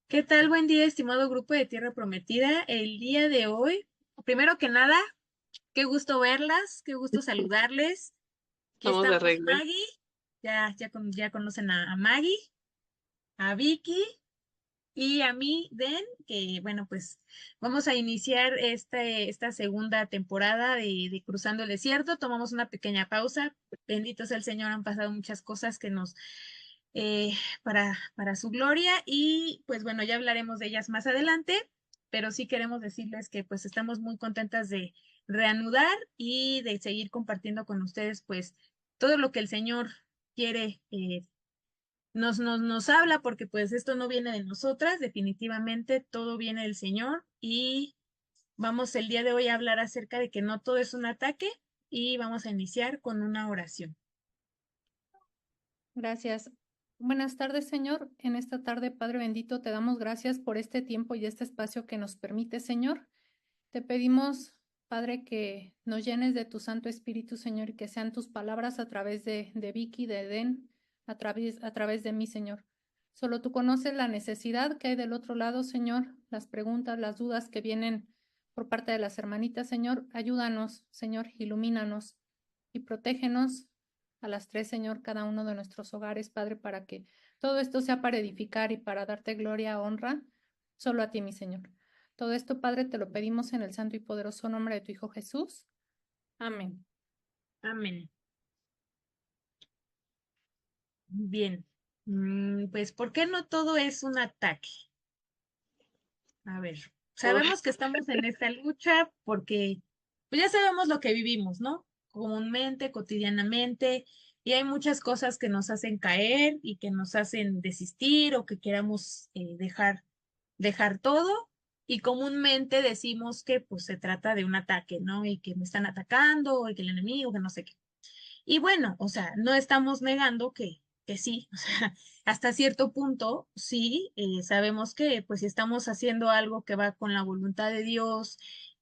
¿Qué tal? Buen día, estimado grupo de Tierra Prometida. El día de hoy, primero que nada, qué gusto verlas, qué gusto saludarles. Aquí Estamos de estamos regreso. Maggie, ya conocen a Maggie, a Vicky y a mí, Den, que bueno, pues vamos a iniciar esta segunda temporada de Cruzando el Desierto. Tomamos una pequeña pausa. Bendito sea el Señor, han pasado muchas cosas que nos eh, para su gloria y pues bueno, ya hablaremos de ellas más adelante, pero sí queremos decirles que pues estamos muy contentas de reanudar y de seguir compartiendo con ustedes pues todo lo que el Señor quiere, nos habla, porque pues esto no viene de nosotras, definitivamente todo viene del Señor y vamos el día de hoy a hablar acerca de que no todo es un ataque y vamos a iniciar con una oración. Gracias. Buenas tardes, Señor. En esta tarde, Padre bendito, te damos gracias por este tiempo y este espacio que nos permite, Señor. Te pedimos, Padre, que nos llenes de tu Santo Espíritu, Señor, y que sean tus palabras a través de Vicky, de Eden, a través de mí, Señor. Solo tú conoces la necesidad que hay del otro lado, Señor, las preguntas, las dudas que vienen por parte de las hermanitas, Señor. Ayúdanos, Señor, ilumínanos y protégenos a las tres, Señor, cada uno de nuestros hogares, Padre, para que todo esto sea para edificar y para darte gloria, honra, solo a ti, mi Señor. Todo esto, Padre, te lo pedimos en el santo y poderoso nombre de tu Hijo Jesús. Amén. Amén. Bien. Pues, ¿por qué no todo es un ataque? A ver, Uy, sabemos que estamos en esta lucha porque pues ya sabemos lo que vivimos, ¿no? Comúnmente, cotidianamente, y hay muchas cosas que nos hacen caer y que nos hacen desistir o que queramos dejar todo, y comúnmente decimos que pues se trata de un ataque, ¿no? Y que me están atacando, y que el enemigo, que no sé qué. Y bueno, o sea, no estamos negando que sí, o sea, hasta cierto punto sí, sabemos que pues si estamos haciendo algo que va con la voluntad de Dios,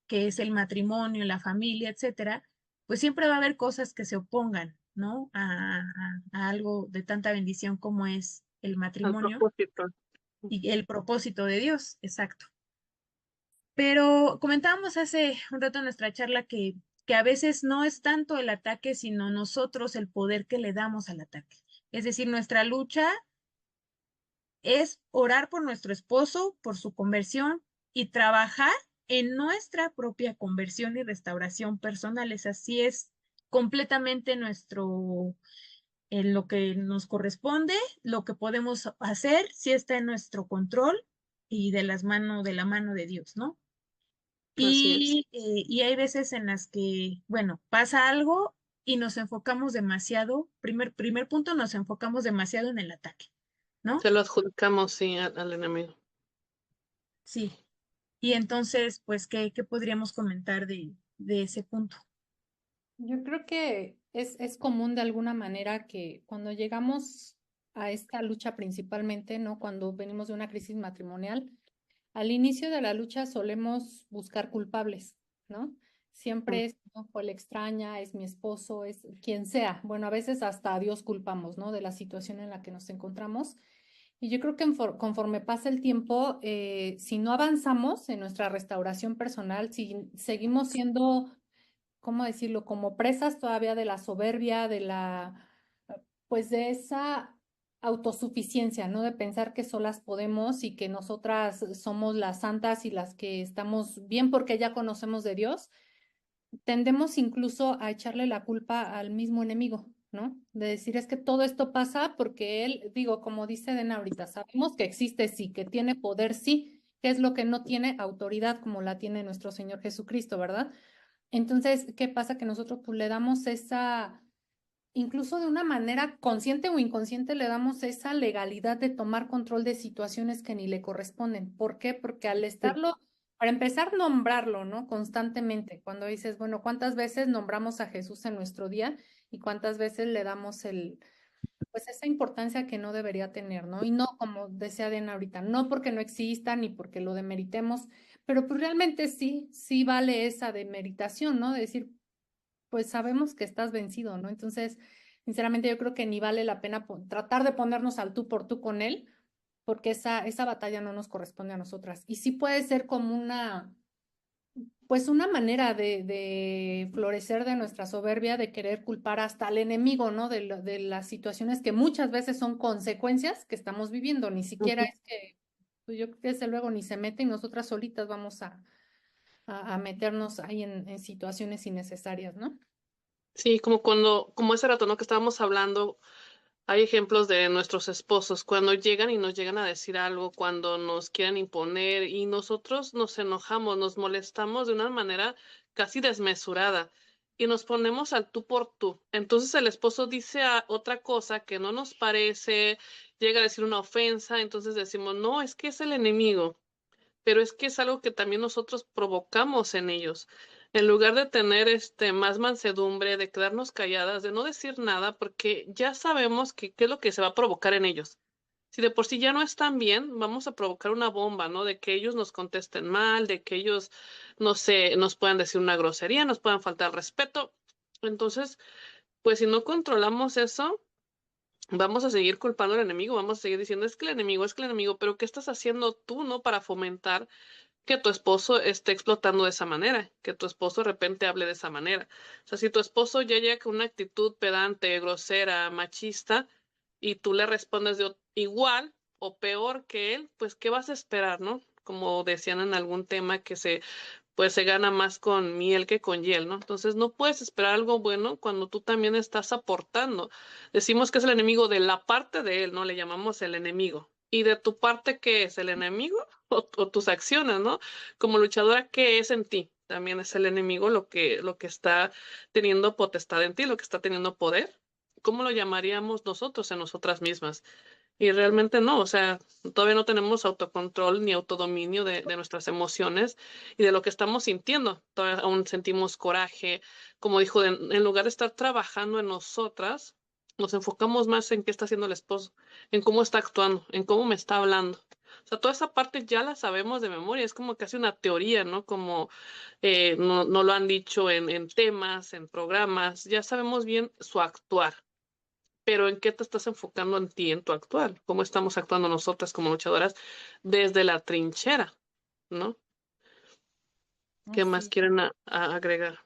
que es el matrimonio, la familia, etcétera, pues siempre va a haber cosas que se opongan, ¿no? A algo de tanta bendición como es el al matrimonio propósito. y el propósito de Dios, exacto. Pero comentábamos hace un rato en nuestra charla que a veces no es tanto el ataque, sino nosotros el poder que le damos al ataque. Es decir, nuestra lucha es orar por nuestro esposo, por su conversión y trabajar en nuestra propia conversión y restauración personal. Es así, es completamente en lo que nos corresponde, lo que podemos hacer, si está en nuestro control y de la mano de Dios, ¿no? Así es. Y hay veces en las que, bueno, pasa algo y nos enfocamos demasiado, primer punto, nos enfocamos demasiado en el ataque, ¿no? Se lo adjudicamos, sí, al enemigo. Sí. Y entonces, pues, ¿qué podríamos comentar de ese punto? Yo creo que es común de alguna manera que cuando llegamos a esta lucha principalmente, ¿no? Cuando venimos de una crisis matrimonial, al inicio de la lucha solemos buscar culpables, ¿no? Siempre es, no, fue la extraña, es mi esposo, es quien sea. Bueno, a veces hasta a Dios culpamos, ¿no? De la situación en la que nos encontramos. Y yo creo que conforme pasa el tiempo, si no avanzamos en nuestra restauración personal, si seguimos siendo, ¿cómo decirlo?, como presas todavía de la soberbia, pues de esa autosuficiencia, ¿no? De pensar que solas podemos y que nosotras somos las santas y las que estamos bien porque ya conocemos de Dios, tendemos incluso a echarle la culpa al mismo enemigo, ¿no? De decir, es que todo esto pasa porque él, digo, como dice Dena ahorita, sabemos que existe, sí, que tiene poder, sí, que es lo que no tiene autoridad como la tiene nuestro Señor Jesucristo, ¿verdad? Entonces, ¿qué pasa? Que nosotros pues, le damos esa, incluso de una manera consciente o inconsciente, le damos esa legalidad de tomar control de situaciones que ni le corresponden. ¿Por qué? Porque al Sí, estarlo, para empezar, nombrarlo, ¿no? Constantemente, cuando dices, bueno, ¿cuántas veces nombramos a Jesús en nuestro día y cuántas veces le damos pues esa importancia que no debería tener, ¿no? Y no, como decía Diana ahorita, no porque no exista ni porque lo demeritemos, pero pues realmente sí, sí vale esa demeritación, ¿no? De decir, pues sabemos que estás vencido, ¿no? Entonces, sinceramente yo creo que ni vale la pena tratar de ponernos al tú por tú con él, porque esa batalla no nos corresponde a nosotras. Y sí puede ser como pues una manera de florecer de nuestra soberbia, de querer culpar hasta al enemigo, ¿no? De las situaciones que muchas veces son consecuencias que estamos viviendo, ni siquiera Ujú. es que, pues yo creo que desde luego ni se mete y nosotras solitas vamos a meternos ahí en situaciones innecesarias, ¿no? Sí, como ese rato, ¿no? Que estábamos hablando, hay ejemplos de nuestros esposos, cuando llegan y nos llegan a decir algo, cuando nos quieren imponer y nosotros nos enojamos, nos molestamos de una manera casi desmesurada y nos ponemos al tú por tú. Entonces el esposo dice otra cosa que no nos parece, llega a decir una ofensa, entonces decimos, no, es que es el enemigo, pero es que es algo que también nosotros provocamos en ellos. En lugar de tener más mansedumbre, de quedarnos calladas, de no decir nada, porque ya sabemos qué es lo que se va a provocar en ellos. Si de por sí ya no están bien, vamos a provocar una bomba, ¿no? De que ellos nos contesten mal, de que ellos, no sé, nos puedan decir una grosería, nos puedan faltar al respeto. Entonces, pues si no controlamos eso, vamos a seguir culpando al enemigo, vamos a seguir diciendo, es que el enemigo, pero ¿qué estás haciendo tú, no? Para fomentar que tu esposo esté explotando de esa manera, que tu esposo de repente hable de esa manera. O sea, si tu esposo ya llega con una actitud pedante, grosera, machista, y tú le respondes igual o peor que él, pues ¿qué vas a esperar, no? Como decían en algún tema que pues se gana más con miel que con hiel, ¿no? Entonces no puedes esperar algo bueno cuando tú también estás aportando. Decimos que es el enemigo de la parte de él, ¿no? Le llamamos el enemigo. ¿Y de tu parte qué es? ¿El enemigo o tus acciones, ¿no? Como luchadora, ¿qué es en ti? También es el enemigo lo que está teniendo potestad en ti, lo que está teniendo poder. ¿Cómo lo llamaríamos nosotros en nosotras mismas? Y realmente no, o sea, todavía no tenemos autocontrol ni autodominio de nuestras emociones y de lo que estamos sintiendo. Todavía aún sentimos coraje. Como dijo, en lugar de estar trabajando en nosotras, nos enfocamos más en qué está haciendo el esposo, en cómo está actuando, en cómo me está hablando. O sea, toda esa parte ya la sabemos de memoria, es como casi una teoría, ¿no? Como no lo han dicho en temas, en programas, ya sabemos bien su actuar, pero ¿en qué te estás enfocando en ti, en tu actual? ¿Cómo estamos actuando nosotras como luchadoras desde la trinchera, ¿no? Oh, ¿Qué más sí. quieren agregar?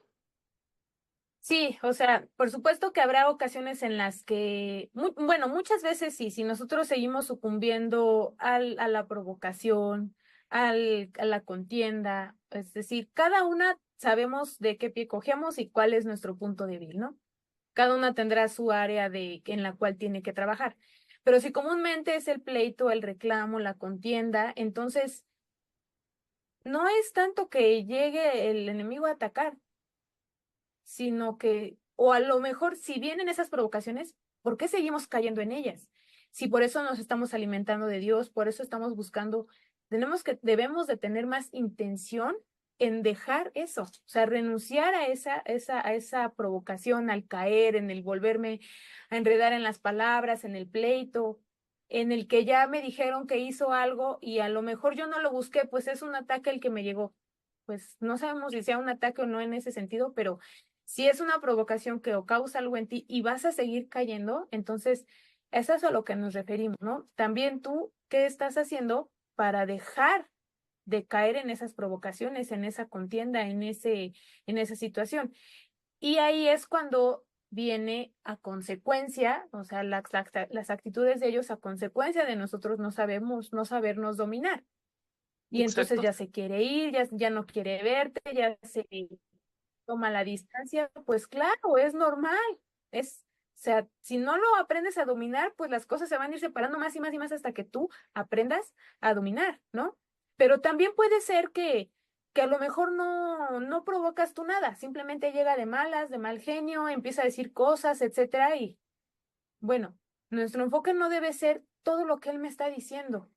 Sí, o sea, por supuesto que habrá ocasiones en las que, bueno, muchas veces sí, si nosotros seguimos sucumbiendo a la provocación, a la contienda, es decir, cada una sabemos de qué pie cogemos y cuál es nuestro punto débil, ¿no? Cada una tendrá su área en la cual tiene que trabajar. Pero si comúnmente es el pleito, el reclamo, la contienda, entonces no es tanto que llegue el enemigo a atacar, sino que, o a lo mejor si vienen esas provocaciones, ¿por qué seguimos cayendo en ellas? Si por eso nos estamos alimentando de Dios, por eso estamos buscando, debemos de tener más intención en dejar eso, o sea, renunciar a esa provocación, al caer, en el volverme a enredar en las palabras, en el pleito, en el que ya me dijeron que hizo algo y a lo mejor yo no lo busqué, pues es un ataque el que me llegó. Pues no sabemos si sea un ataque o no en ese sentido, pero si es una provocación que o causa algo en ti y vas a seguir cayendo, entonces eso es a lo que nos referimos, ¿no? También tú, ¿qué estás haciendo para dejar de caer en esas provocaciones, en esa contienda, en esa situación? Y ahí es cuando viene a consecuencia, o sea, las actitudes de ellos a consecuencia de nosotros no sabernos dominar. Y entonces Exacto. ya se quiere ir, ya no quiere verte, ya se toma la distancia, pues claro, es normal. O sea, si no lo aprendes a dominar, pues las cosas se van a ir separando más y más y más hasta que tú aprendas a dominar, ¿no? Pero también puede ser que a lo mejor no provocas tú nada, simplemente llega de malas, de mal genio, empieza a decir cosas, etcétera, y bueno, nuestro enfoque no debe ser todo lo que él me está diciendo,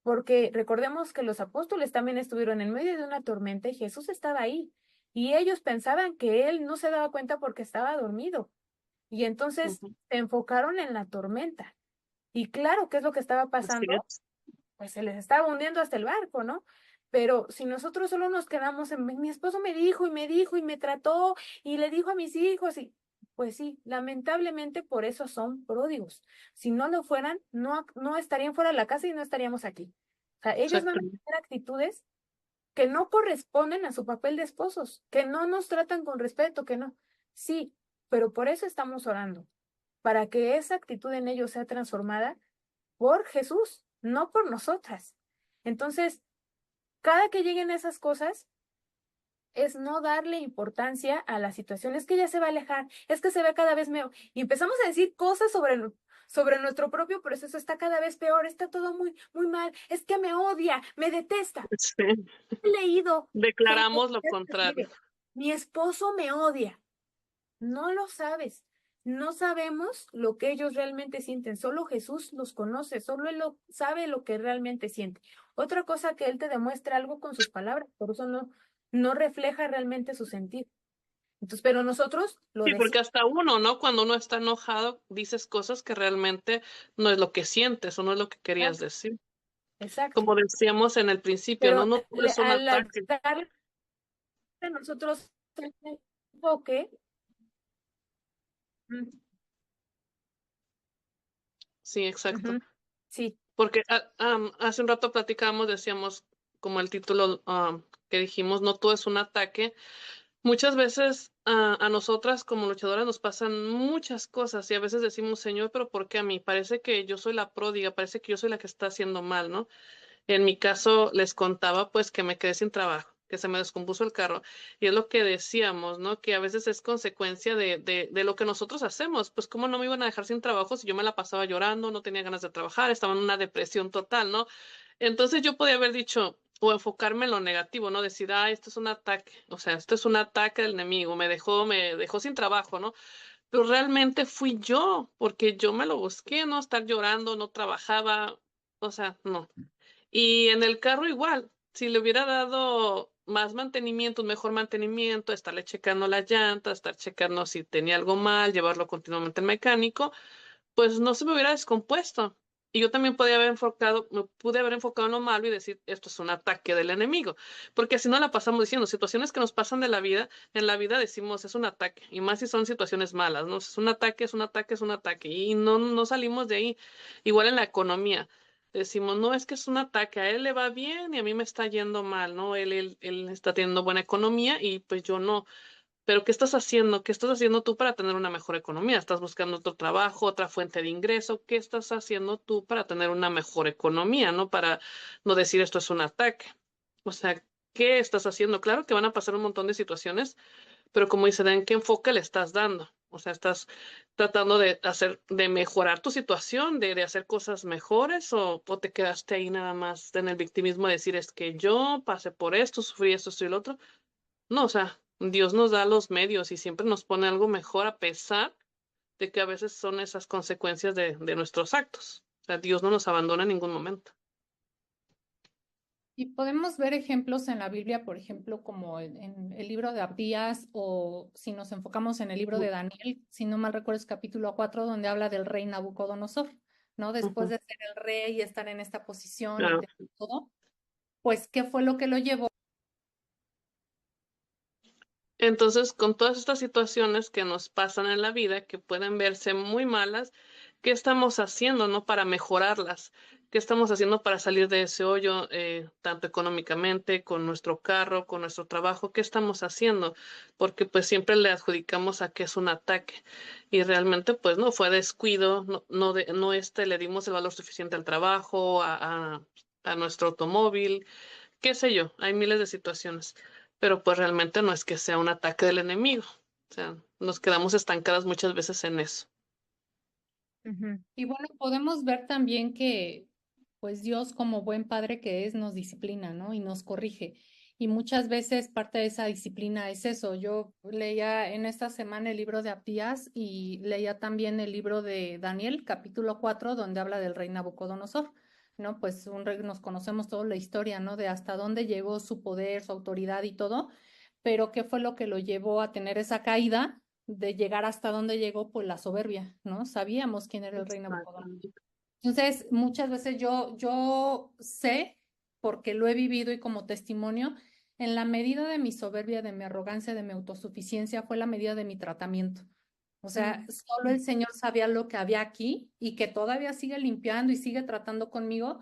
porque recordemos que los apóstoles también estuvieron en medio de una tormenta y Jesús estaba ahí. Y ellos pensaban que él no se daba cuenta porque estaba dormido. Y entonces Ujú. se enfocaron en la tormenta. Y claro, ¿qué es lo que estaba Así pasando? es. Pues se les estaba hundiendo hasta el barco, ¿no? Pero si nosotros solo nos quedamos en mi esposo me dijo y me dijo y me trató y le dijo a mis hijos y Pues sí, lamentablemente por eso son pródigos. Si no lo fueran, no estarían fuera de la casa y no estaríamos aquí. O sea, ellos van a Exactamente. tener actitudes que no corresponden a su papel de esposos, que no nos tratan con respeto, que no. Sí, pero por eso estamos orando, para que esa actitud en ellos sea transformada por Jesús, no por nosotras. Entonces, cada que lleguen esas cosas, es no darle importancia a la situación. Es que ya se va a alejar, es que se ve cada vez mejor. Y empezamos a decir cosas sobre nuestro propio proceso. Está cada vez peor, está todo muy, muy mal. Es que me odia, me detesta. Sí. He leído gente Declaramos lo que contrario. escribe, mi esposo me odia. No lo sabes. No sabemos lo que ellos realmente sienten. Solo Jesús los conoce, solo Él sabe lo que realmente siente. Otra cosa que Él te demuestra algo con sus palabras, por eso no refleja realmente su sentir. Entonces, pero nosotros lo Sí, porque decimos. hasta uno, ¿no? Cuando uno está enojado, dices cosas que realmente no es lo que sientes o no es lo que querías Exacto, decir. exacto. Como decíamos en el principio, ¿no? Pero No todo es un al ataque. darle a nosotros el enfoque, mm, Sí, exacto. ujú, sí, Porque hace un rato platicábamos, decíamos, como el título que dijimos, no todo es un ataque. Muchas veces a nosotras como luchadoras nos pasan muchas cosas y a veces decimos, Señor, pero ¿por qué a mí? Parece que yo soy la pródiga, parece que yo soy la que está haciendo mal, ¿no? En mi caso les contaba pues que me quedé sin trabajo, que se me descompuso el carro y es lo que decíamos, ¿no? Que a veces es consecuencia de lo que nosotros hacemos, pues cómo no me iban a dejar sin trabajo si yo me la pasaba llorando, no tenía ganas de trabajar, estaba en una depresión total, ¿no? Entonces yo podía haber dicho o enfocarme en lo negativo, ¿no? Decir, ah, esto es un ataque, o sea, esto es un ataque del enemigo, me dejó sin trabajo, ¿no? Pero realmente fui yo, porque yo me lo busqué, ¿no? Estar llorando, no trabajaba, o sea, no. Y en el carro igual, si le hubiera dado más mantenimiento, un mejor mantenimiento, estarle checando las llantas, estar checando si tenía algo mal, llevarlo continuamente al mecánico, pues no se me hubiera descompuesto. Y yo también podía haber enfocado, me pude haber enfocado en lo malo y decir, esto es un ataque del enemigo. Porque así no la pasamos diciendo, situaciones que nos pasan de la vida, en la vida decimos, es un ataque. Y más si son situaciones malas, ¿no? Es un ataque, es un ataque, es un ataque. Y no salimos de ahí. Igual en la economía. Decimos, no, es que es un ataque, a él le va bien y a mí me está yendo mal, ¿no? Él está teniendo buena economía y pues yo no. Pero ¿qué estás haciendo? ¿Qué estás haciendo tú para tener una mejor economía? ¿Estás buscando otro trabajo, otra fuente de ingreso? ¿Qué estás haciendo tú para tener una mejor economía, no? Para no decir esto es un ataque. O sea, ¿qué estás haciendo? Claro que van a pasar un montón de situaciones, pero como dice, ¿en qué enfoque le estás dando? O sea, ¿estás tratando de hacer, de mejorar tu situación, de hacer cosas mejores, o te quedaste ahí nada más en el victimismo de decir es que yo pasé por esto, sufrí esto y lo otro? No, o sea, Dios nos da los medios y siempre nos pone algo mejor a pesar de que a veces son esas consecuencias de nuestros actos. O sea, Dios no nos abandona en ningún momento. Y podemos ver ejemplos en la Biblia, por ejemplo, como en el libro de Abdías o si nos enfocamos en el libro de Daniel, si no mal recuerdo es capítulo 4, donde habla del rey Nabucodonosor, ¿no? Después Ujú. de ser el rey y estar en esta posición y Claro. tener todo, pues, ¿qué fue lo que lo llevó? Entonces, con todas estas situaciones que nos pasan en la vida, que pueden verse muy malas, ¿qué estamos haciendo, no, para mejorarlas? ¿Qué estamos haciendo para salir de ese hoyo, tanto económicamente, con nuestro carro, con nuestro trabajo? ¿Qué estamos haciendo? Porque pues siempre le adjudicamos a que es un ataque y realmente pues no fue descuido, no le dimos el valor suficiente al trabajo, a nuestro automóvil, qué sé yo, hay miles de situaciones, pero pues realmente no es que sea un ataque del enemigo. O sea, nos quedamos estancadas muchas veces en eso. ujú. Y bueno, podemos ver también que, pues Dios como buen padre que es, nos disciplina, ¿no? Y nos corrige. Y muchas veces parte de esa disciplina es eso. Yo leía en esta semana el libro de Abdías y leía también el libro de Daniel, capítulo 4, donde habla del rey Nabucodonosor, ¿no? Pues un rey, nos conocemos toda la historia, ¿no? De hasta dónde llegó su poder, su autoridad y todo, pero qué fue lo que lo llevó a tener esa caída de llegar hasta donde llegó, pues la soberbia, ¿no? Sabíamos quién era el rey Nabucodonosor. Exactamente. Entonces, muchas veces yo sé, porque lo he vivido y como testimonio, en la medida de mi soberbia, de mi arrogancia, de mi autosuficiencia, fue la medida de mi tratamiento. O sea, solo el Señor sabía lo que había aquí y que todavía sigue limpiando y sigue tratando conmigo.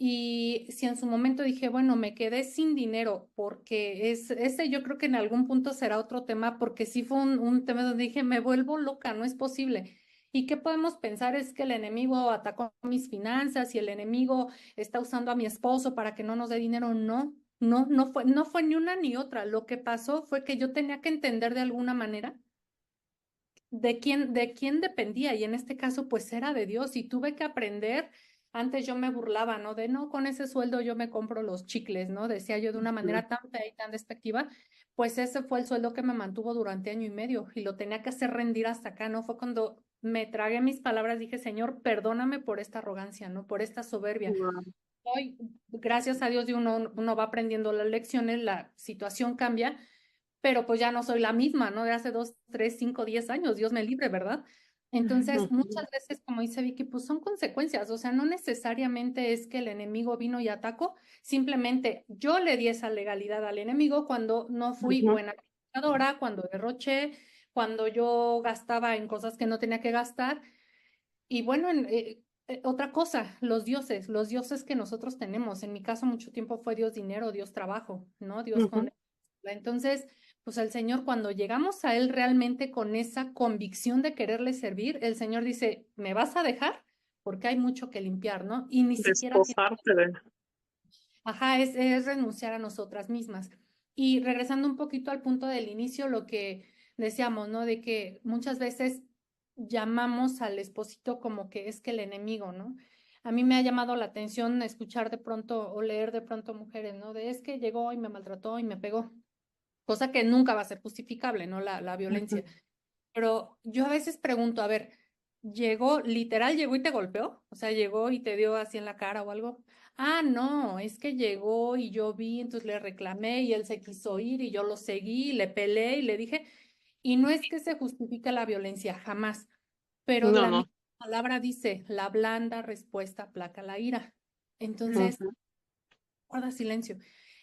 Y si en su momento dije, bueno, me quedé sin dinero, porque ese yo creo que en algún punto será otro tema, porque sí fue un tema donde dije, me vuelvo loca, no es posible. ¿Y qué podemos pensar? Es que el enemigo atacó mis finanzas y el enemigo está usando a mi esposo para que no nos dé dinero. No, no fue ni una ni otra. Lo que pasó fue que yo tenía que entender de alguna manera de quién dependía, y en este caso pues era de Dios, y tuve que aprender. Antes yo me burlaba, ¿no? De no, con ese sueldo yo me compro los chicles, ¿no? Decía yo de una manera tan fea y tan despectiva. Pues ese fue el sueldo que me mantuvo durante año y medio y lo tenía que hacer rendir hasta acá, ¿no? Fue cuando me tragué mis palabras, dije, Señor, perdóname por esta arrogancia, ¿no? Por esta soberbia. Wow. Hoy, gracias a Dios, y uno va aprendiendo las lecciones, la situación cambia, pero pues ya no soy la misma, ¿no? De hace 2, 3, 5, 10 años, Dios me libre, ¿verdad? Entonces, muchas veces, como dice Vicky, pues son consecuencias, o sea, no necesariamente es que el enemigo vino y atacó, simplemente yo le di esa legalidad al enemigo cuando no fui buena administradora, cuando derroché, cuando yo gastaba en cosas que no tenía que gastar. Y bueno, otra cosa, los dioses que nosotros tenemos, en mi caso mucho tiempo fue Dios dinero, Dios trabajo, ¿no? Dios con... Entonces, pues el Señor, cuando llegamos a Él realmente con esa convicción de quererle servir, el Señor dice, ¿me vas a dejar? Porque hay mucho que limpiar, ¿no? Y ni siquiera tiene... Despojarte de... Ajá, es renunciar a nosotras mismas. Y regresando un poquito al punto del inicio, lo que decíamos, ¿no? De que muchas veces llamamos al esposito como que es que el enemigo, ¿no? A mí me ha llamado la atención escuchar de pronto o leer de pronto mujeres, ¿no? De es que llegó y me maltrató y me pegó, cosa que nunca va a ser justificable, ¿no? La violencia. Pero yo a veces pregunto, a ver, ¿llegó, literal, llegó y te golpeó? O sea, llegó y te dio así en la cara o algo. Ah, no, es que llegó y yo vi, entonces le reclamé y él se quiso ir y yo lo seguí, le peleé y le dije, y no es que se justifique la violencia, jamás, pero No, la no. misma palabra dice, la blanda respuesta aplaca la ira. Entonces, Ujú. guarda silencio.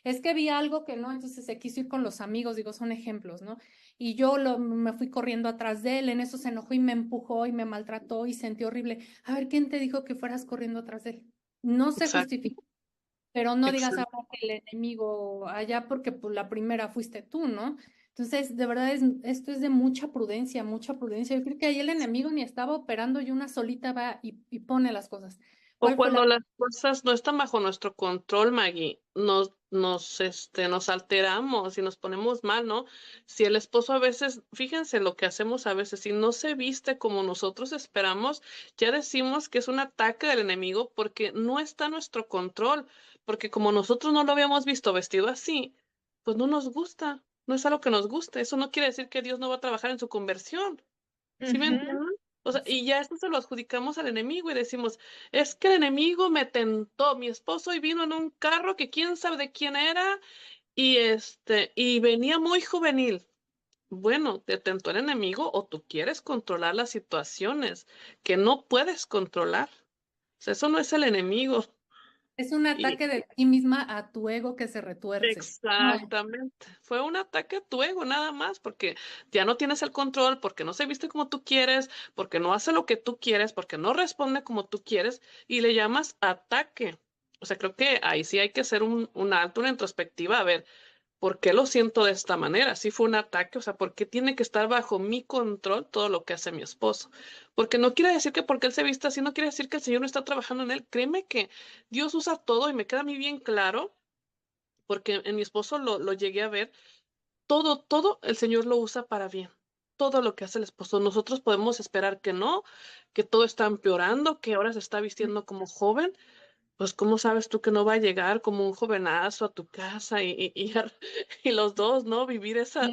Es que vi algo que no, entonces se quiso ir con los amigos, digo, son ejemplos, ¿no? Y yo me fui corriendo atrás de él, en eso se enojó y me empujó y me maltrató y sentí horrible. A ver, ¿quién te dijo que fueras corriendo atrás de él? No se Exacto, justifica, pero no digas exacto. ahora que el enemigo allá porque pues la primera fuiste tú, ¿no? Entonces, de verdad, esto es de mucha prudencia, mucha prudencia. Yo creo que ahí el enemigo ni estaba operando y una solita va y pone las cosas. O ¿Cuál fue cuando la... las cosas no están bajo nuestro control, Maggie, nos alteramos y nos ponemos mal, ¿no? Si el esposo a veces, fíjense lo que hacemos a veces, si no se viste como nosotros esperamos, ya decimos que es un ataque del enemigo porque no está en nuestro control, porque como nosotros no lo habíamos visto vestido así, pues no nos gusta, no es algo que nos guste. Eso no quiere decir que Dios no va a trabajar en su conversión. ¿Sí me Ujú. entienden? O sea, y ya esto se lo adjudicamos al enemigo y decimos, es que el enemigo me tentó, mi esposo y vino en un carro que quién sabe de quién era y venía muy juvenil. Bueno, te tentó el enemigo o tú quieres controlar las situaciones que no puedes controlar. O sea, eso no es el enemigo. Es un ataque de ti misma a tu ego que se retuerce. No es. Exactamente. Fue un ataque a tu ego, nada más, porque ya no tienes el control, porque no se viste como tú quieres, porque no hace lo que tú quieres, porque no responde como tú quieres, y le llamas ataque. O sea, creo que ahí sí hay que hacer un alto, una introspectiva, a ver, ¿por qué lo siento de esta manera? Si fue un ataque, o sea, ¿por qué tiene que estar bajo mi control todo lo que hace mi esposo? Porque no quiere decir que porque él se vista así, no quiere decir que el Señor no está trabajando en él. Créeme que Dios usa todo y me queda a mí bien claro porque en mi esposo lo llegué a ver, todo el Señor lo usa para bien. Todo lo que hace el esposo. Nosotros podemos esperar que no, que todo está empeorando, que ahora se está vistiendo como joven, pues ¿cómo sabes tú que no va a llegar como un jovenazo a tu casa y los dos, ¿no? Vivir esa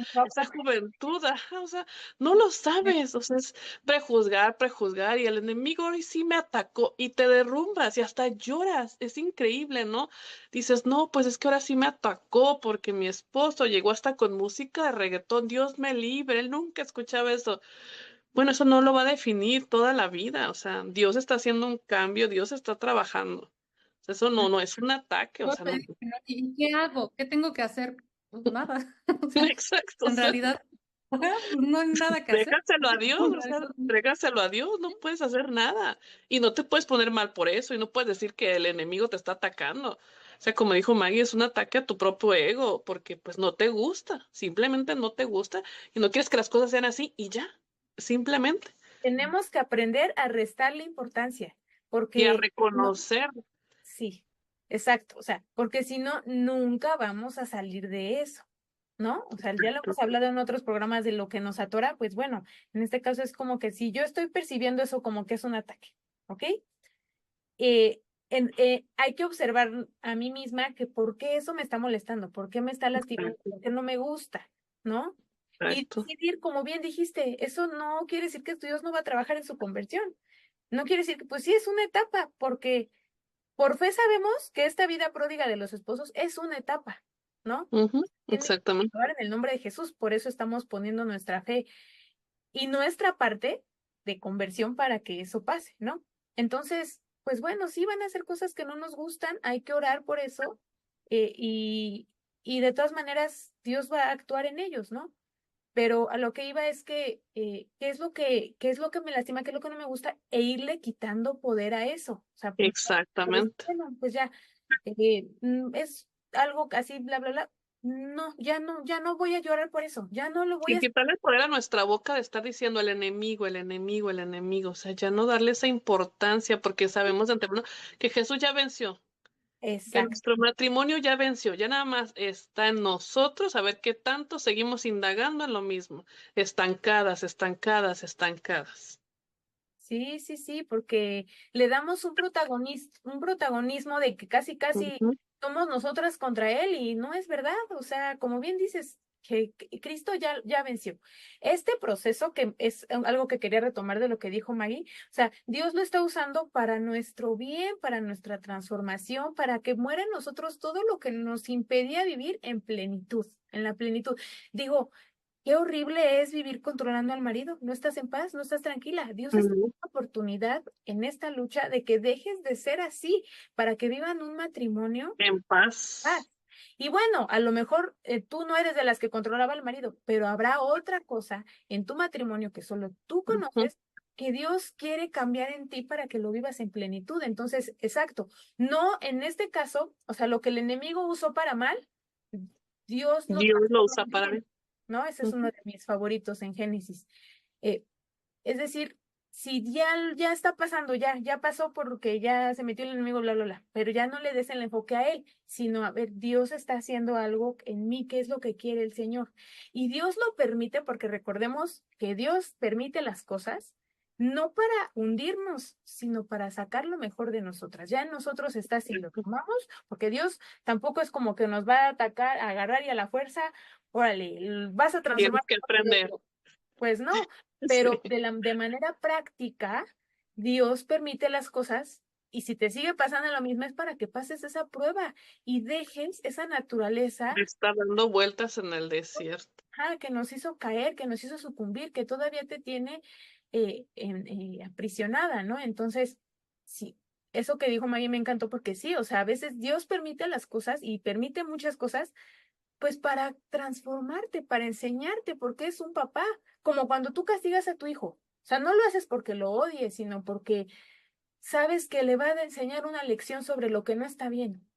juventud, ajá, o sea, no lo sabes, o sea, es prejuzgar, y el enemigo hoy sí me atacó y te derrumbas y hasta lloras, es increíble, ¿no? Dices, no, pues es que ahora sí me atacó porque mi esposo llegó hasta con música de reggaetón, Dios me libre, él nunca escuchaba eso. Bueno, eso no lo va a definir toda la vida, o sea, Dios está haciendo un cambio, Dios está trabajando. Eso no es un ataque, o Yo sea, te no. dije, ¿no? ¿Y qué hago? ¿Qué tengo que hacer? Pues nada. O sea, Exacto, o en sea, realidad, No hay nada que hacer. Déjaselo a Dios, o sea, déjaselo a Dios, no puedes hacer nada. Y no te puedes poner mal por eso, y no puedes decir que el enemigo te está atacando. O sea, como dijo Maggie, es un ataque a tu propio ego, porque pues no te gusta, simplemente no te gusta, y no quieres que las cosas sean así, y ya, simplemente. Tenemos que aprender a restarle importancia, Y a porque no, reconocer. sí, exacto, o sea, porque si no, nunca vamos a salir de eso, ¿no? O sea, ya lo hemos hablado en otros programas de lo que nos atora, pues bueno, en este caso es como que si yo estoy percibiendo eso como que es un ataque, ¿ok? Eh, hay que observar a mí misma que por qué eso me está molestando, por qué me está lastimando, por qué no me gusta, ¿no? Y Exacto. decidir, como bien dijiste, eso no quiere decir que Dios no va a trabajar en su conversión. No quiere decir que, pues sí, es una etapa, porque por fe sabemos que esta vida pródiga de los esposos es una etapa, ¿no? Ujú, Tiene que exactamente. acabar en el nombre de Jesús, por eso estamos poniendo nuestra fe y nuestra parte de conversión para que eso pase, ¿no? Entonces, pues bueno, sí van a hacer cosas que no nos gustan, hay que orar por eso, eh, y, y de todas maneras Dios va a actuar en ellos, ¿no? Pero a lo que iba es que, qué es lo que me lastima, qué es lo que no me gusta, e irle quitando poder a eso. O sea, Exactamente. bueno, pues ya, es algo así, bla, bla, bla. No, ya no voy a llorar por eso, ya no lo voy Y a... quitarle el poder a nuestra boca de estar diciendo el enemigo, el enemigo, el enemigo. O sea, ya no darle esa importancia porque sabemos de antemano que Jesús ya venció, que Exacto. nuestro matrimonio ya venció. Ya nada más está en nosotros a ver qué tanto seguimos indagando en lo mismo. Estancadas, estancadas, estancadas. Sí, sí, sí, porque le damos un protagonismo de que casi, casi Ujú. somos nosotras contra él y no es verdad. O sea, como bien dices, que Cristo ya venció. Este proceso, que es algo que quería retomar de lo que dijo Maggie, o sea, Dios lo está usando para nuestro bien, para nuestra transformación, para que muera en nosotros todo lo que nos impedía vivir en plenitud, en la plenitud. Digo, qué horrible es vivir controlando al marido. No estás en paz, no estás tranquila. Dios está Ujú. dando oportunidad en esta lucha de que dejes de ser así para que vivan un matrimonio En en paz. paz. Y bueno, a lo mejor tú no eres de las que controlaba al marido, pero habrá otra cosa en tu matrimonio que solo tú Ujú. conoces que Dios quiere cambiar en ti para que lo vivas en plenitud. Entonces, exacto, no en este caso, o sea, lo que el enemigo usó para mal, Dios lo Dios lo transforma usa en para bien. bien. ¿No? Ese es uno Ujú. de mis favoritos en Génesis. Eh, es decir, si ya está pasando, ya pasó porque ya se metió el enemigo, bla, bla, bla, pero ya no le des el enfoque a él, sino a ver, Dios está haciendo algo en mí, ¿qué es lo que quiere el Señor? Y Dios lo permite porque recordemos que Dios permite las cosas no para hundirnos, sino para sacar lo mejor de nosotras. Ya en nosotros está si lo tomamos, porque Dios tampoco es como que nos va a atacar, a agarrar y a la fuerza, órale, vas a Tienes transformar. que aprender. Pues no, pero Sí. de manera práctica, Dios permite las cosas y si te sigue pasando lo mismo es para que pases esa prueba y dejes esa naturaleza, Está dando vueltas en el desierto. que nos hizo caer, que nos hizo sucumbir, que todavía te tiene aprisionada, ¿no? Entonces, sí, eso que dijo Maggie me encantó porque sí, o sea, a veces Dios permite las cosas y permite muchas cosas pues para transformarte, para enseñarte, porque es un papá, como cuando tú castigas a tu hijo. O sea, no lo haces porque lo odies, sino porque sabes que le va a enseñar una lección sobre lo que no está bien.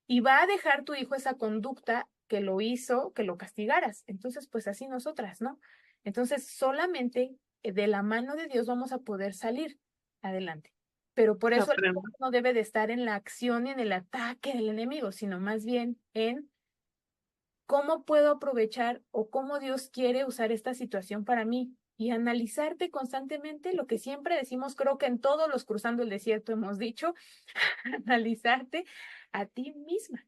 Y va a dejar tu hijo esa conducta que lo hizo, que lo castigaras. Entonces, pues así nosotras, ¿no? Entonces, solamente de la mano de Dios vamos a poder salir adelante. Pero por eso el Aprende. foco no debe de estar en la acción y en el ataque del enemigo, sino más bien en cómo puedo aprovechar o cómo Dios quiere usar esta situación para mí y analizarte constantemente lo que siempre decimos, creo que en todos los Cruzando el Desierto hemos dicho, analizarte a ti misma.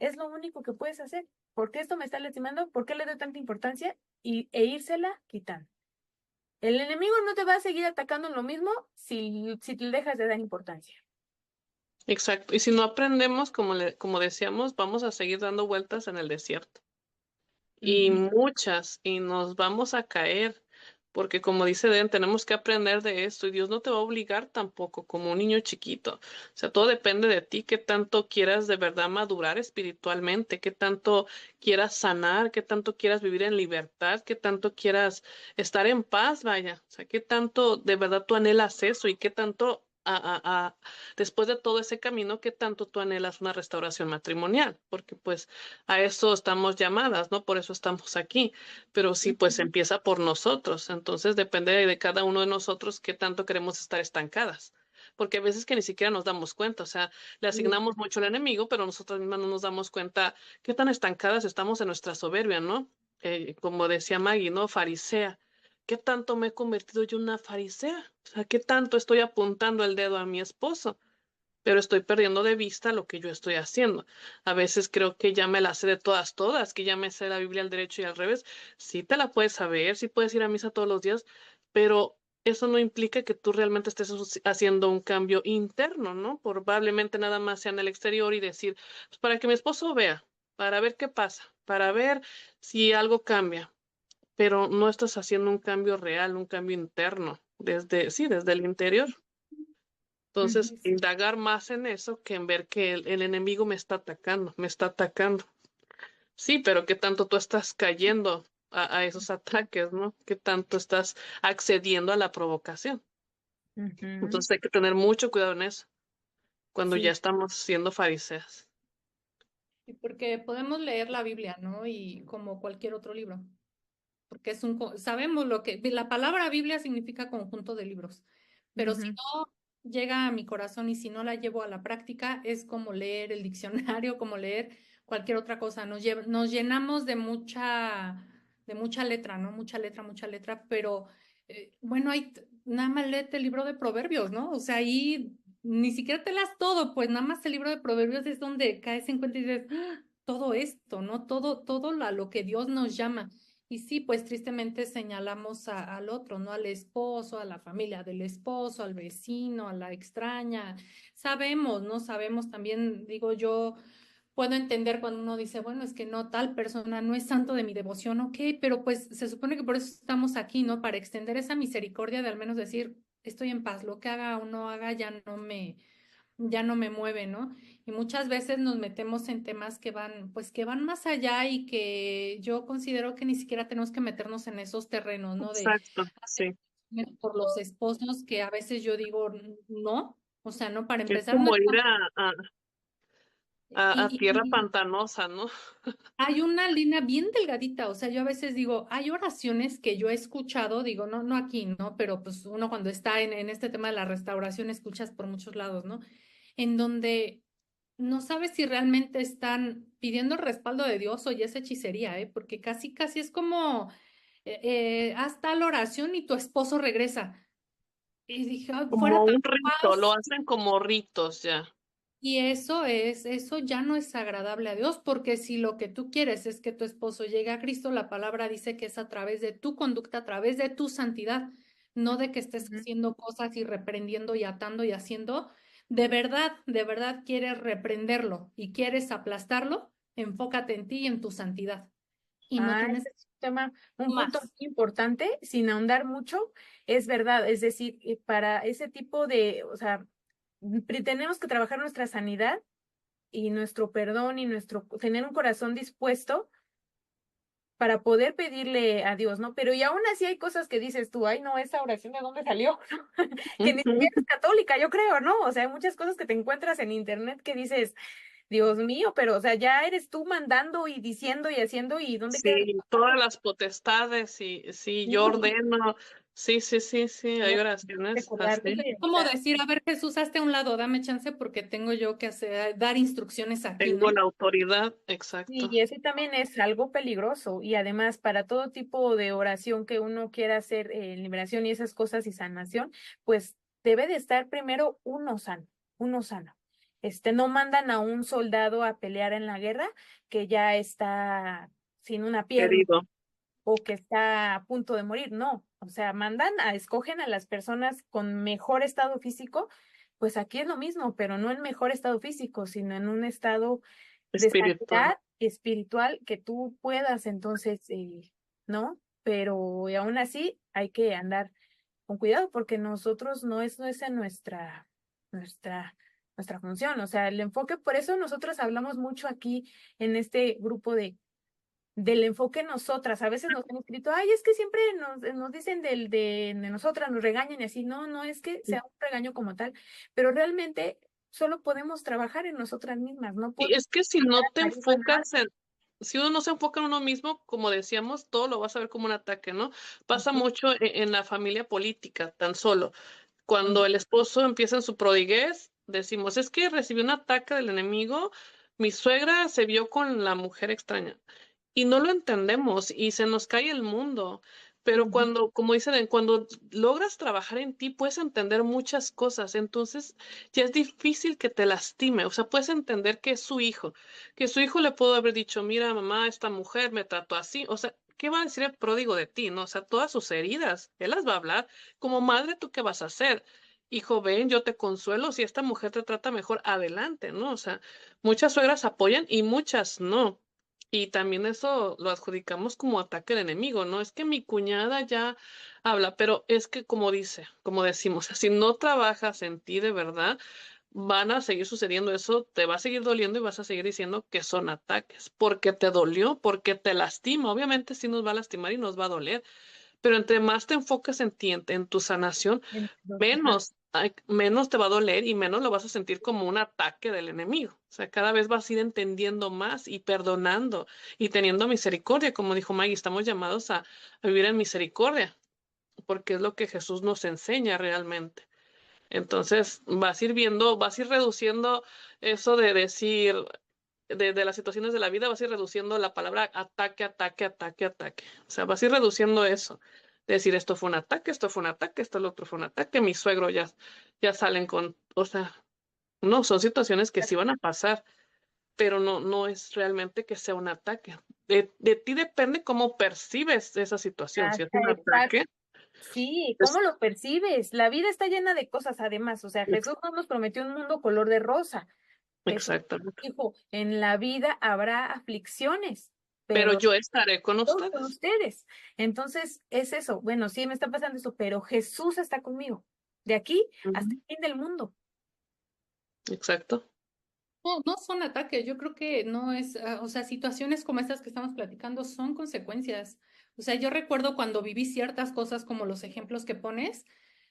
Es lo único que puedes hacer. ¿Por qué esto me está lastimando? ¿Por qué le doy tanta importancia? E írsela quitando. El enemigo no te va a seguir atacando en lo mismo si te dejas de dar importancia. Exacto. Y si no aprendemos, como decíamos, vamos a seguir dando vueltas en el desierto. Y Ujú. muchas, y nos vamos a caer, porque como dice Den, tenemos que aprender de esto y Dios no te va a obligar tampoco como un niño chiquito. O sea, todo depende de ti, qué tanto quieras de verdad madurar espiritualmente, qué tanto quieras sanar, qué tanto quieras vivir en libertad, qué tanto quieras estar en paz, vaya. O sea, qué tanto de verdad tú anhelas eso y qué tanto después de todo ese camino, qué tanto tú anhelas una restauración matrimonial, porque pues a eso estamos llamadas, ¿no? Por eso estamos aquí, pero sí, pues empieza por nosotros, entonces depende de cada uno de nosotros qué tanto queremos estar estancadas, porque a veces que ni siquiera nos damos cuenta, o sea, le asignamos mucho al enemigo, pero nosotros mismas no nos damos cuenta qué tan estancadas estamos en nuestra soberbia, ¿no? Como decía Maggie, ¿no? Farisea. ¿Qué tanto me he convertido yo en una farisea? O sea, ¿qué tanto estoy apuntando el dedo a mi esposo? Pero estoy perdiendo de vista lo que yo estoy haciendo. A veces creo que ya me la sé de todas, todas, que ya me sé la Biblia al derecho y al revés. Sí te la puedes saber, sí puedes ir a misa todos los días, pero eso no implica que tú realmente estés haciendo un cambio interno, ¿no? Probablemente nada más sea en el exterior y decir, pues para que mi esposo vea, para ver qué pasa, para ver si algo cambia, pero no estás haciendo un cambio real, un cambio interno, desde, sí, desde el interior. Entonces, Sí. indagar más en eso que en ver que el enemigo me está atacando, me está atacando. Sí, pero qué tanto tú estás cayendo a esos ataques, ¿no? Qué tanto estás accediendo a la provocación. Ujú. Entonces hay que tener mucho cuidado en eso, cuando ya Sí, estamos siendo fariseas. y porque podemos leer la Biblia, ¿no? Y como cualquier otro libro, porque sabemos lo que, la palabra Biblia significa conjunto de libros, pero si Ujú. no llega a mi corazón y si no la llevo a la práctica, es como leer el diccionario, como leer cualquier otra cosa. Nos llenamos de mucha letra, ¿no? Mucha letra, pero bueno, nada más léete el libro de Proverbios, ¿no? O sea, ahí ni siquiera te las todo, pues nada más el libro de Proverbios es donde caes en cuenta y dices, "Ah, todo esto, ¿no? Todo lo que Dios nos llama. Y sí, pues tristemente señalamos al otro, ¿no? Al esposo, a la familia del esposo, al vecino, a la extraña. Sabemos, ¿no? Sabemos también, digo yo, puedo entender cuando uno dice, bueno, es que no, tal persona no es santo de mi devoción, ok, pero pues se supone que por eso estamos aquí, ¿no? Para extender esa misericordia de al menos decir, estoy en paz, lo que haga o no haga ya no me mueve, ¿no? Y muchas veces nos metemos en temas pues que van más allá y que yo considero que ni siquiera tenemos que meternos en esos terrenos, ¿no? De Exacto, hacer sí. por los esposos, que a veces yo digo, no, o sea, no, para Que es empezar, no como ir estamos, a tierra y pantanosa, ¿no? hay una línea bien delgadita, o sea, yo a veces digo, hay oraciones que yo he escuchado, digo, no, no aquí, ¿no? Pero pues uno cuando está en este tema de la restauración escuchas por muchos lados, ¿no? En donde no sabes si realmente están pidiendo el respaldo de Dios o ya es hechicería, ¿eh? Porque casi es como, haz tal oración y tu esposo regresa. Y dije, "Ay, fuera Como tan un rito, lo fácil". hacen como ritos ya. Y eso ya no es agradable a Dios, porque si lo que tú quieres es que tu esposo llegue a Cristo, la palabra dice que es a través de tu conducta, a través de tu santidad, no de que estés Ujú. haciendo cosas y reprendiendo y atando y haciendo. De verdad quieres reprenderlo y quieres aplastarlo, enfócate en ti y en tu santidad. Y no Ese tienes es un tema, un punto más. muy importante, sin ahondar mucho, es verdad. Es decir, para ese tipo de, o sea, tenemos que trabajar nuestra sanidad y nuestro perdón y tener un corazón dispuesto para poder pedirle a Dios, ¿no? Pero y aún así hay cosas que dices tú, ay, no, esa oración de dónde salió, que ni siquiera es católica, yo creo, ¿no? O sea, hay muchas cosas que te encuentras en internet que dices, Dios mío, pero, o sea, ya eres tú mandando y diciendo y haciendo, ¿y dónde queda Sí, todas las potestades, y sí, yo el ordeno. Sí, sí, sí, sí, hay oraciones recordarte? así. Es O como sea, decir, a ver, Jesús, hazte a un lado, dame chance porque tengo yo que dar instrucciones aquí, Tengo ¿no? la autoridad, sí, exacto. y eso también es algo peligroso. Y además, para todo tipo de oración que uno quiera hacer, liberación y esas cosas y sanación, pues debe de estar primero uno sano. No mandan a un soldado a pelear en la guerra que ya está sin una pierna Querido. o que está a punto de morir, no. O sea, escogen a las personas con mejor estado físico, pues aquí es lo mismo, pero no en mejor estado físico, sino en un estado de Espiritual. sanidad espiritual que tú puedas entonces, ¿no? pero y aún así hay que andar con cuidado porque nosotros no es nuestra, nuestra función. O sea, el enfoque, por eso nosotros hablamos mucho aquí en este grupo del enfoque nosotras. A veces nos han escrito, ay, es que siempre nos dicen de nosotras, nos regañan y así. No, no es que sea un regaño como tal, pero realmente solo podemos trabajar en nosotras mismas, no Y podemos es que si cambiar no a te nadie más. enfocas en, si uno no se enfoca en uno mismo, como decíamos, todo lo vas a ver como un ataque, ¿no? Pasa Así, mucho en la familia política, tan solo. Cuando ujú, el esposo empieza en su prodiguez, decimos, es que recibió un ataque del enemigo, mi suegra se vio con la mujer extraña. Y no lo entendemos y se nos cae el mundo. Pero ujú. cuando, como dicen, cuando logras trabajar en ti, puedes entender muchas cosas. Entonces, ya es difícil que te lastime. O sea, puedes entender que su hijo le pudo haber dicho, mira, mamá, esta mujer me trató así. O sea, ¿qué va a decir el pródigo de ti? ¿No? O sea, todas sus heridas, él las va a hablar. Como madre, ¿tú qué vas a hacer? Hijo, ven, yo te consuelo. Si esta mujer te trata mejor, adelante, ¿no? O sea, muchas suegras apoyan y muchas no. Y también eso lo adjudicamos como ataque al enemigo, ¿no? Es que mi cuñada ya habla, pero es que como dice, como decimos, si no trabajas en ti de verdad, van a seguir sucediendo eso, te va a seguir doliendo y vas a seguir diciendo que son ataques, porque te dolió, porque te lastima. Obviamente sí nos va a lastimar y nos va a doler, pero entre más te enfocas en ti, en tu sanación, Ajá. menos, menos te va a doler y menos lo vas a sentir como un ataque del enemigo. O sea, cada vez vas a ir entendiendo más y perdonando y teniendo misericordia. Como dijo Maggie, estamos llamados a vivir en misericordia, porque es lo que Jesús nos enseña realmente. Entonces, vas a ir viendo, vas a ir reduciendo eso de decir, de las situaciones de la vida, vas a ir reduciendo la palabra ataque, ataque, ataque, ataque. O sea, vas a ir reduciendo eso. Decir, esto fue un ataque, esto fue un ataque, esto lo otro fue un ataque, mi suegro ya salen con, o sea, no, son situaciones que sí van a pasar, pero no es realmente que sea un ataque. De ti depende cómo percibes esa situación. Si es un Exacto. ataque, Sí, es ¿cómo lo percibes? La vida está llena de cosas además. O sea, Jesús no nos prometió un mundo color de rosa. Jesús exactamente. dijo, en la vida habrá aflicciones, Pero pero yo estaré con todos con ustedes. ustedes. Entonces, es eso. Bueno, sí, me está pasando eso, pero Jesús está conmigo. De aquí hasta Ujú, el fin del mundo. exacto. No, no son ataques, yo creo que no es, o sea, situaciones como estas que estamos platicando son consecuencias. O sea, yo recuerdo cuando viví ciertas cosas como los ejemplos que pones,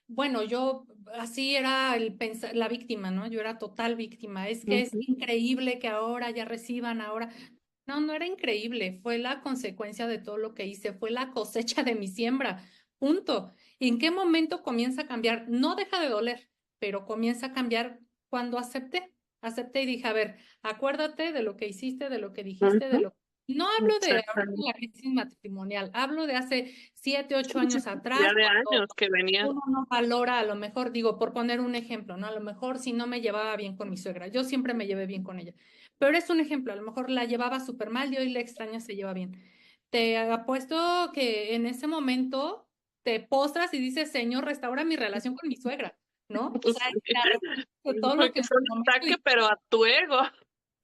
bueno, yo así era la víctima, ¿no? Yo era total víctima. Es que es Ujú. increíble que ahora ya reciban ahora. No, no era increíble, fue la consecuencia de todo lo que hice, fue la cosecha de mi siembra. Punto. ¿Y en qué momento comienza a cambiar? No deja de doler, pero comienza a cambiar cuando acepté. Acepté y dije, a ver, acuérdate de lo que hiciste, de lo que dijiste, de Ujú, lo... No hablo de ahorita exactamente. la crisis matrimonial, hablo de hace 7, 8 años Ya atrás, de cuando años que venía. uno no valora, a lo mejor, digo, por poner un ejemplo, ¿no? A lo mejor si no me llevaba bien con mi suegra, yo siempre me llevé bien con ella, pero es un ejemplo, a lo mejor la llevaba súper mal y hoy la extraña se lleva bien. Te apuesto que en ese momento te postras y dices, Señor, restaura mi relación con mi suegra, ¿no? O sea, te arrepientes de todo lo que Porque en es su un momento. ataque, pero a tu ego.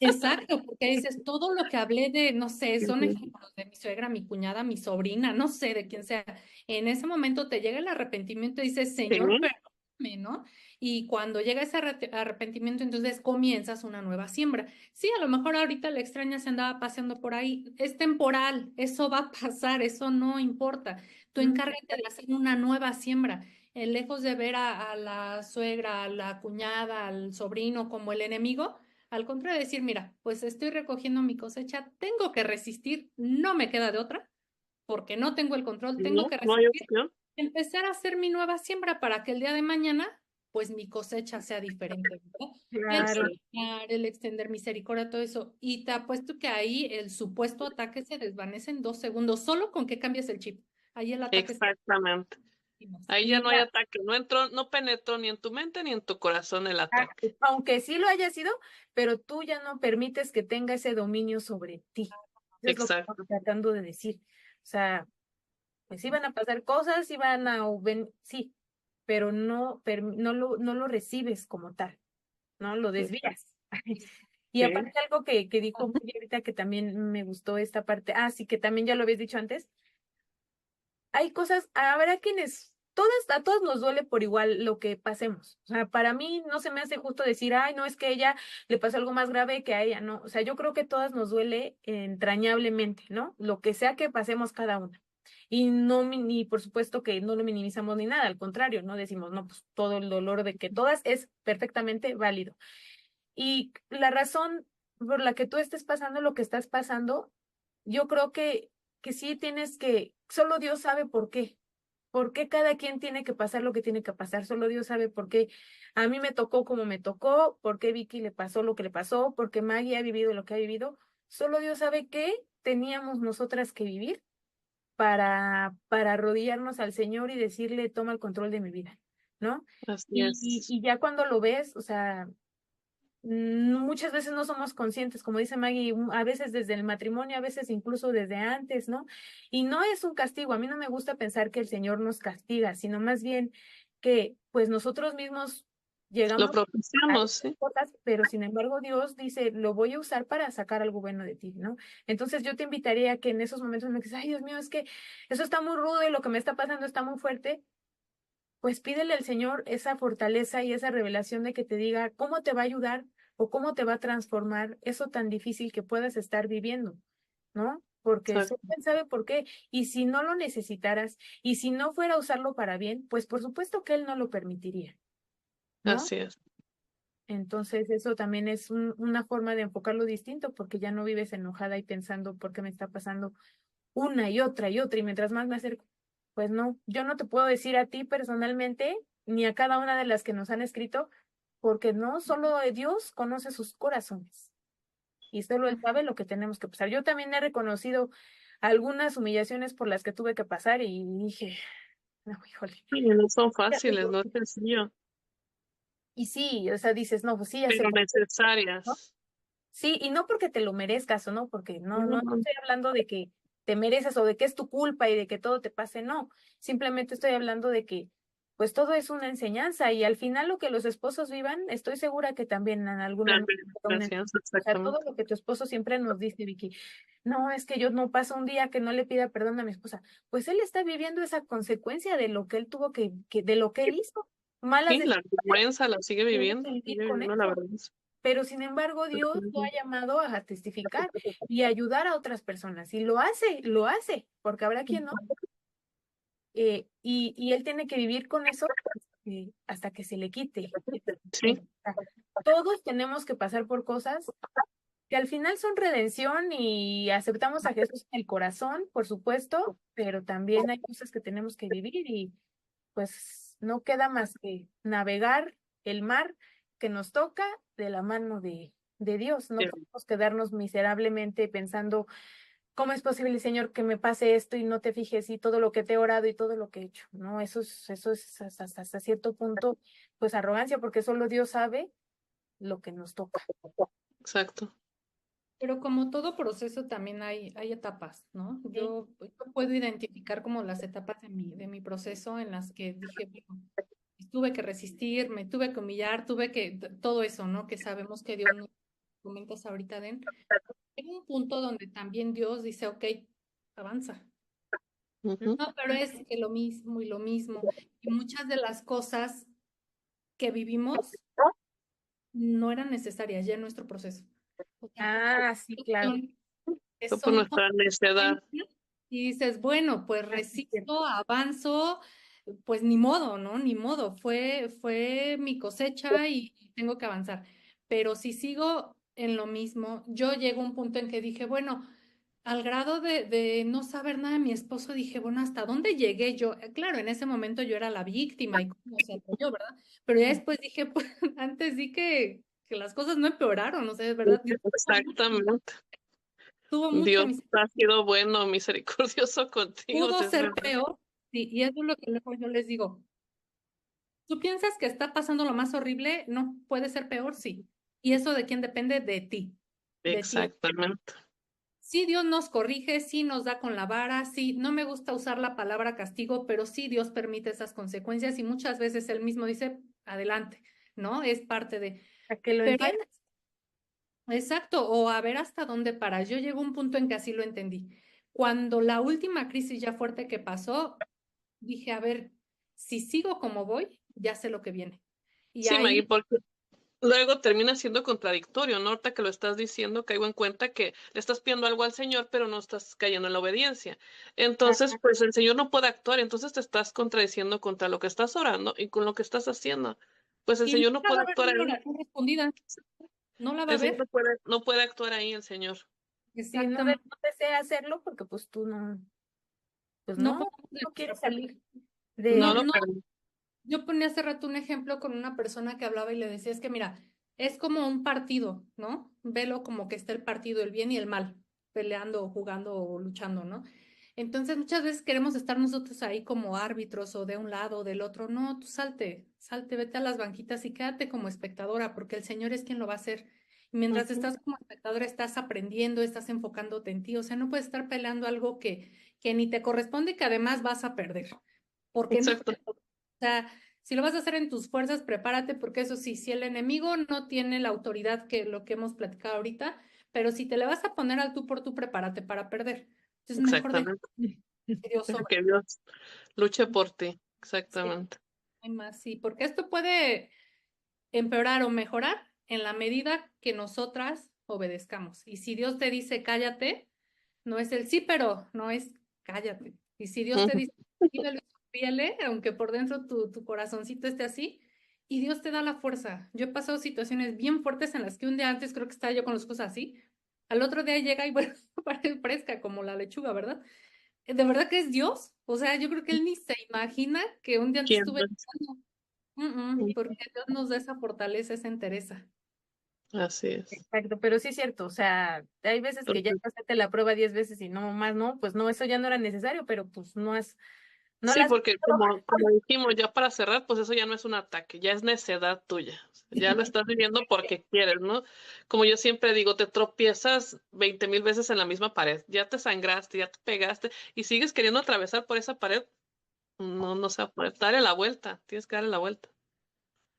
Exacto, porque dices, todo lo que hablé de, no sé, son Ujú. ejemplos de mi suegra, mi cuñada, mi sobrina, no sé, de quién sea. En ese momento te llega el arrepentimiento y dices, Sí, Señor, perdóname, ¿no? Y cuando llega ese arrepentimiento, entonces comienzas una nueva siembra. Sí, a lo mejor ahorita la extraña se andaba paseando por ahí, es temporal, eso va a pasar, eso no importa. Tú Mm, encárgate de hacer una nueva siembra. Lejos de ver a la suegra, a la cuñada, al sobrino como el enemigo, al contrario, decir, mira, pues estoy recogiendo mi cosecha, tengo que resistir, no me queda de otra, porque no tengo el control, tengo no, que no hay resistir, opción. empezar a hacer mi nueva siembra para que el día de mañana, pues mi cosecha sea diferente, ¿verdad? El claro. Exacto. perdonar, el extender misericordia, todo eso. Y te apuesto que ahí el supuesto ataque se desvanece en 2 segundos, solo con que cambies el chip. Ahí el ataque se Exactamente. Ahí ya y no hay ataque. No entró, no penetró ni en tu mente ni en tu corazón el ataque. Aunque sí lo haya sido, pero tú ya no permites que tenga ese dominio sobre ti. Eso es lo que estamos Exacto. tratando de decir. O sea, pues sí van a pasar cosas, sí van a, sí, pero no lo recibes como tal, ¿no? Lo Exacto. desvías. Y Sí. aparte algo que dijo Maggie ahorita que también me gustó esta parte, sí, que también ya lo habías dicho antes, hay cosas, habrá quienes, a todos nos duele por igual lo que pasemos. O sea, para mí no se me hace justo decir, ay, no, es que a ella le pasó algo más grave que a ella, no. O sea, yo creo que a todas nos duele entrañablemente, ¿no? Lo que sea que pasemos cada una. Y no, ni por supuesto que no lo minimizamos ni nada, al contrario, no decimos, no, pues todo el dolor de que todas es perfectamente válido. Y la razón por la que tú estés pasando lo que estás pasando, yo creo que sí tienes solo Dios sabe por qué cada quien tiene que pasar lo que tiene que pasar, solo Dios sabe por qué a mí me tocó como me tocó, por qué Vicky le pasó lo que le pasó, por qué Maggie ha vivido lo que ha vivido, solo Dios sabe qué teníamos nosotras que vivir para arrodillarnos al Señor y decirle, toma el control de mi vida, ¿no? Así Y, es. y ya cuando lo ves, o sea, muchas veces no somos conscientes, como dice Maggie, a veces desde el matrimonio, a veces incluso desde antes, ¿no? Y no es un castigo, a mí no me gusta pensar que el Señor nos castiga, sino más bien que pues nosotros mismos Lo llegamos a propiciamos, estas sí. cosas, pero sin embargo Dios dice, lo voy a usar para sacar algo bueno de ti, ¿no? Entonces yo te invitaría a que en esos momentos me dices, ay Dios mío, es que eso está muy rudo y lo que me está pasando está muy fuerte, pues pídele al Señor esa fortaleza y esa revelación de que te diga cómo te va a ayudar o cómo te va a transformar eso tan difícil que puedas estar viviendo, ¿no? Porque solo Exacto. Él sabe por qué. Y si no lo necesitaras y si no fuera a usarlo para bien, pues por supuesto que Él no lo permitiría, ¿no? Así es. Entonces eso también es una forma de enfocarlo distinto porque ya no vives enojada y pensando por qué me está pasando una y otra, y mientras más me acerco, pues no, yo no te puedo decir a ti personalmente, ni a cada una de las que nos han escrito, porque no, solo Dios conoce sus corazones, y solo Él sabe lo que tenemos que pasar. Yo también he reconocido algunas humillaciones por las que tuve que pasar, y dije, no, híjole. Sí, no son fáciles, no es sencillo, Y sí, o sea, dices, no, pues sí, ya sé pero por qué, ¿no? necesarias. Sí, y no porque te lo merezcas o no, porque no No, estoy hablando de que te mereces o de que es tu culpa y de que todo te pase, no. Simplemente estoy hablando de que, pues todo es una enseñanza y al final lo que los esposos vivan, estoy segura que también en algún la momento será una administración, enseñanza. O sea, todo exactamente. lo que tu esposo siempre nos dice, Vicky, no, es que yo no paso un día que no le pida perdón a mi esposa. Pues él está viviendo esa consecuencia de lo que él tuvo de lo que él hizo. Malas Sí, la decisiones, vergüenza la tiene que vivir sigue con viviendo la eso. vergüenza. Pero sin embargo, Dios lo ha llamado a testificar y ayudar a otras personas. Y lo hace, porque habrá quien no. Y él tiene que vivir con eso hasta que se le quite. Sí, Todos tenemos que pasar por cosas que al final son redención y aceptamos a Jesús en el corazón, por supuesto, pero también hay cosas que tenemos que vivir y pues no queda más que navegar el mar que nos toca de la mano de Dios. No sí, podemos quedarnos miserablemente pensando, ¿cómo es posible, Señor, que me pase esto y no te fijes y todo lo que te he orado y todo lo que he hecho? No, eso es hasta cierto punto, pues arrogancia, porque solo Dios sabe lo que nos toca. exacto. Pero como todo proceso también hay etapas, ¿no? Sí. Yo puedo identificar como las etapas de mi proceso en las que dije, bueno, tuve que resistir, me tuve que humillar, todo eso, ¿no? Que sabemos que Dios nos comentas ahorita, Den. Hay un punto donde también Dios dice, ok, avanza. Ujú. No, pero es que lo mismo y lo mismo. Y muchas de las cosas que vivimos no eran necesarias ya en nuestro proceso. O sea, Ah, sí, claro. que Fue por son nuestra necedad. consecuencias y dices, bueno, pues Ah, sí, cierto. resisto, avanzo, pues ni modo, ¿no? Ni modo, fue mi cosecha y tengo que avanzar. Pero si sigo en lo mismo, yo llego a un punto en que dije, bueno, al grado de no saber nada de mi esposo, dije, bueno, ¿hasta dónde llegué yo? Claro, en ese momento yo era la víctima y cómo se apoyó, ¿verdad? Pero ya después dije, pues antes di que las cosas no empeoraron, no sé, ¿verdad? Dios Exactamente. tuvo mucha Dios misericordia. ha sido bueno, misericordioso contigo, Pudo es ser verdad. peor, sí, y eso es lo que luego yo les digo. ¿Tú piensas que está pasando lo más horrible? No, puede ser peor, sí. ¿Y eso de quién depende? De ti, de ti. Exactamente. Sí, Dios nos corrige, sí nos da con la vara, sí, no me gusta usar la palabra castigo, pero sí Dios permite esas consecuencias y muchas veces Él mismo dice, adelante, ¿no? Es parte de... Para que lo Pero hay- entiendas. exacto, o a ver hasta dónde paras. Yo llego a un punto en que así lo entendí. cuando la última crisis ya fuerte que pasó, dije, a ver, si sigo como voy, ya sé lo que viene. Y Sí, Maggie, ahí, porque luego termina siendo contradictorio, ¿no? Ahorita que lo estás diciendo, caigo en cuenta que le estás pidiendo algo al Señor, pero no estás cayendo en la obediencia. Entonces, pues el Señor no puede actuar, entonces te estás contradiciendo contra lo que estás orando y con lo que estás haciendo. Pues el y Señor no nunca va puede a haber actuar una ahí. oración respondida, no la va a El Señor haber. no puede actuar ahí, el Señor. Si no, Exactamente. no desea hacerlo porque pues tú no, pues No no, ponemos de no quieres nuestra parte. salir de No No, lo no, permite. yo ponía hace rato un ejemplo con una persona que hablaba y le decía, es que mira, es como un partido, ¿no? Velo como que está el partido, el bien y el mal, peleando o jugando o luchando, ¿no? Entonces muchas veces queremos estar nosotros ahí como árbitros o de un lado o del otro. No, tú salte, salte, vete a las banquitas y quédate como espectadora, porque el Señor es quien lo va a hacer. Y mientras Ujú. estás como espectadora, estás aprendiendo, estás enfocándote en ti. O sea, no puedes estar peleando algo que ni te corresponde y que además vas a perder, porque no Exacto, te toca. O sea, si lo vas a hacer en tus fuerzas, prepárate, porque eso sí, si el enemigo no tiene la autoridad que lo que hemos platicado ahorita, pero si te le vas a poner al tú por tú, prepárate para perder. Entonces, mejor deja exactamente. que Dios Deja sobre. que Dios luche por ti. Sí, Exactamente. hay más, sí, porque esto puede empeorar o mejorar en la medida que nosotras obedezcamos. Y si Dios te dice cállate, no es el sí, pero no es cállate. Y si Dios te Ujú. dice síguelo y sonríele, aunque por dentro tu corazoncito esté así, y Dios te da la fuerza. Yo he pasado situaciones bien fuertes en las que un día antes creo que estaba yo con los ojos así, al otro día llega y bueno, parece fresca como la lechuga, ¿verdad? ¿De verdad que es Dios? O sea, yo creo que él ni se imagina que un día antes ¿Quién estuve más? porque Dios nos da esa fortaleza, esa entereza. Así es. exacto, pero sí es cierto, o sea, hay veces que ya Entonces, pasaste la prueba 10 veces y no más, no, pues no, eso ya no era necesario, pero pues no sí, las porque como dijimos, ya para cerrar, pues eso ya no es un ataque, ya es necedad tuya. Ya lo estás viviendo porque quieres, ¿no? Como yo siempre digo, te tropiezas 20,000 veces en la misma pared, ya te sangraste, ya te pegaste y sigues queriendo atravesar por esa pared, no se va a poder. Dale la vuelta, tienes que darle la vuelta.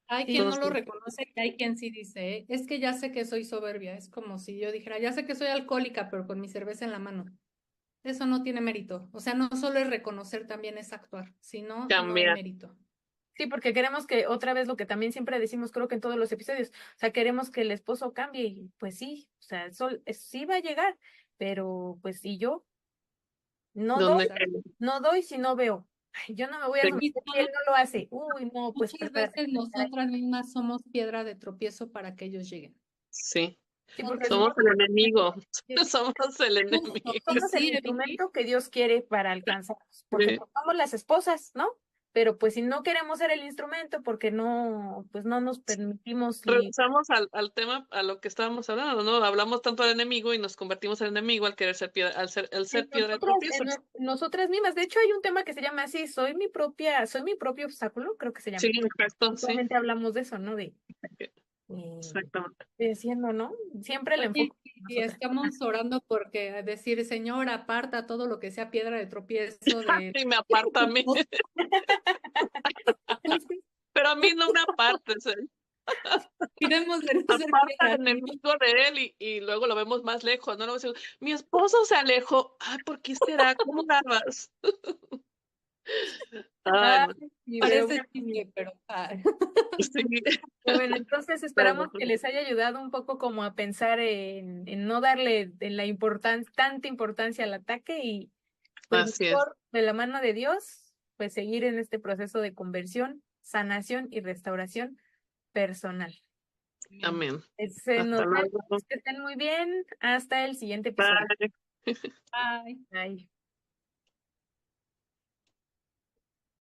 Hay quien no lo Entonces, reconoce y hay quien sí dice, es que ya sé que soy soberbia. Es como si yo dijera, ya sé que soy alcohólica, pero con mi cerveza en la mano. Eso no tiene mérito. O sea, no solo es reconocer, también es actuar. Si no, no hay cambiar. mérito. sí, porque queremos que, otra vez lo que también siempre decimos, creo que en todos los episodios, o sea, queremos que el esposo cambie, y pues sí, o sea, sí va a llegar, pero pues si yo no doy, Donde Exacto. no doy si no veo. Ay, yo no me voy a te- Y someter si él no lo hace. Uy, no, pues muchas prepárate. veces nosotras mismas somos piedra de tropiezo para que ellos lleguen. sí, Sí, porque Nosotras somos somos, el enemigo, somos el justo. enemigo. Y somos el sí, Vicky, instrumento que Dios quiere para alcanzarnos, porque pues, somos las esposas, ¿no? Pero pues si no queremos ser el instrumento, porque no, pues no nos permitimos Regresamos al tema, a lo que estábamos hablando, ¿no? Hablamos tanto al enemigo y nos convertimos en enemigo al querer ser piedra, al ser piedra de tropiezo. nosotras mismas. De hecho, hay un tema que se llama así, soy mi propio obstáculo, creo que se Sí, llama. exacto, sí, Justamente hablamos de eso, ¿no? Eh, exactamente. diciendo, ¿no? Siempre el oye, enfoque en y nosotras. estamos orando porque decir, Señor, aparta todo lo que sea piedra de tropiezo de... Y me aparta a mí, pero a mí no me apartes, Cuidemos de no ser aparta piedra, al Señor. enemigo de él y luego lo vemos más lejos, ¿no? Luego decimos, mi esposo se alejó, ay, ¿por qué será? ¿Cómo dabas? Ay, Ay, no. sí, pero Parece bueno, chiste, pero Sí, bueno, entonces pero esperamos no, que les haya ayudado un poco como a pensar en no darle en la tanta importancia al ataque y pues así es, mejor de la mano de Dios, pues seguir en este proceso de conversión, sanación y restauración personal. Amén. amén. Nos Hasta vemos, luego. que estén muy bien, hasta el siguiente episodio. Bye. Bye. Bye.